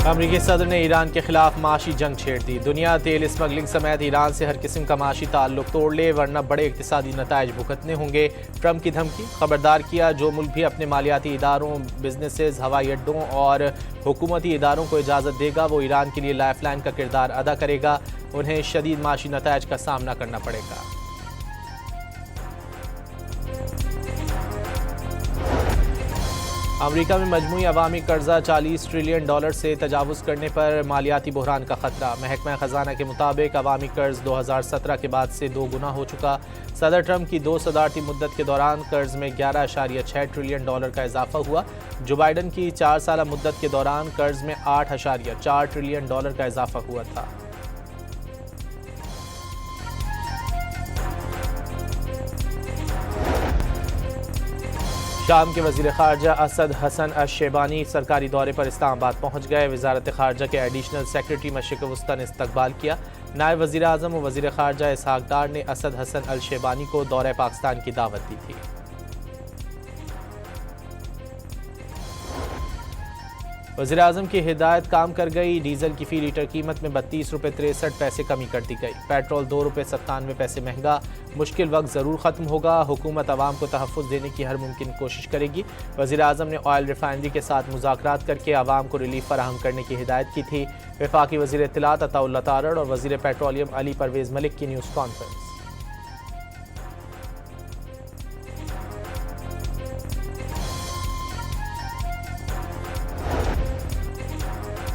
अमरीकी सदर ने ईरान के खिलाफ माशी जंग छेड़ दी। दुनिया तेल स्मगलिंग समेत ईरान से हर किस्म का माशी ताल्लुक तोड़ ले, वरना बड़े इक्तिसादी नताइज भुगतने होंगे। ट्रंप की धमकी। खबरदार किया, जो मुल्क भी अपने मालियाती इदारों, बिजनेसेस, हवाई अड्डों और हुकूमती इदारों को इजाज़त देगा, वो ईरान के लिए लाइफलाइन का किरदार अदा करेगा। उन्हें शदीद माशी नताइज का सामना करना पड़ेगा। अमेरिका में मजमूई अवामी कर्जा $40 ट्रिलियन से तजावुज़ करने पर मालियाती बहरान का खतरा। महकमा खजाना के मुताबिक अवामी कर्ज 2017 के बाद से 2 गुना हो चुका। सदर ट्रंप की 2 सदारती मुद्दत के दौरान कर्ज में $11.6 ट्रिलियन का इजाफा हुआ। जो बाइडन की 4 साला मुद्दत के दौरान कर्ज में $8.4 ट्रिलियन का इजाफा हुआ था। शाम के वज़ीर ख़ारजा असद हसन अश-शेबानी सरकारी दौरे पर इस्लामाबाद पहुँच गए। वज़ारत ख़ारजा के एडिशनल सेक्रेटरी मशरिक़ वस्ता ने इस्तकबाल किया। नायब वज़ीर आज़म व वज़ीर ख़ारजा इसहाक़ डार ने असद हसन अल-शेबानी को दौरे पाकिस्तान की दावत दी थी। वज़ीर आज़म की हिदायत काम कर गई। डीजल की फ़ी लीटर कीमत में ₹32.63 कमी कर दी गई। पेट्रोल ₹2.97 महंगा। मुश्किल वक्त ज़रूर ख़त्म होगा। हुकूमत अवाम को तहफ़्फ़ुज़ देने की हर मुमकिन कोशिश करेगी। वज़ीर आज़म ने ऑयल रिफाइनरी के साथ मुज़ाकरात करके अवाम को रिलीफ फराहम करने की हिदायत की थी। वफ़ाक़ी वज़ीर इत्तलात अताउल्लाह तारड़ और वज़ीर पेट्रोलियम अली परवेज़ मलिक की न्यूज़ कॉन्फ्रेंस।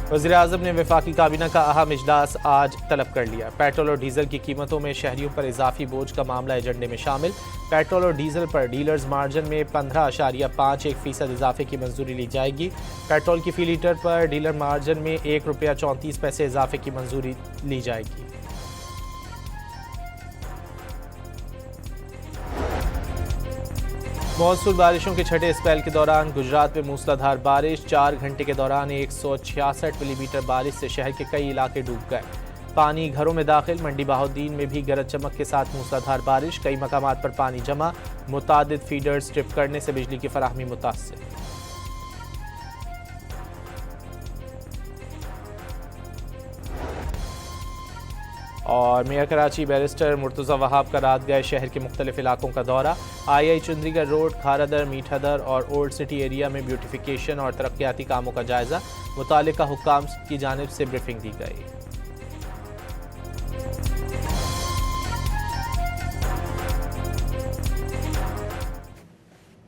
वज़ीर आज़म ने वफ़ाक़ी काबीना का अहम इजलास आज तलब कर लिया। पेट्रोल और डीजल की कीमतों में शहरियों पर इजाफी बोझ का मामला एजेंडे में शामिल। पेट्रोल और डीजल पर डीलर्स मार्जिन में 15.51% इजाफे की मंजूरी ली जाएगी। पेट्रोल की फ़ी लीटर पर डीलर मार्जिन में ₹1.34 इजाफे की मंजूरी ली जाएगी। मौसूल बारिशों के छठे स्पेल के दौरान गुजरात में मूसलाधार बारिश। 4 घंटे के दौरान 166 मिलीमीटर बारिश से शहर के कई इलाके डूब गए। पानी घरों में दाखिल। मंडी बहाउद्दीन में भी गरज चमक के साथ मूसलाधार बारिश। कई मकामात पर पानी जमा। मुतादिद फीडर्स ट्रिप करने से बिजली की फराहमी मुतासिर। और मेयर कराची बैरिस्टर मुर्तज़ा वहाब का रात गए शहर के मुख्तलिफ इलाकों का दौरा। आई चुंदरीगढ़ रोड, खारादर, मीठादर और ओल्ड सिटी एरिया में ब्यूटिफिकेशन और तरक्याती कामों का जायज़ा। मुताल्लिका हुक्काम की जानिब से ब्रीफिंग दी गई।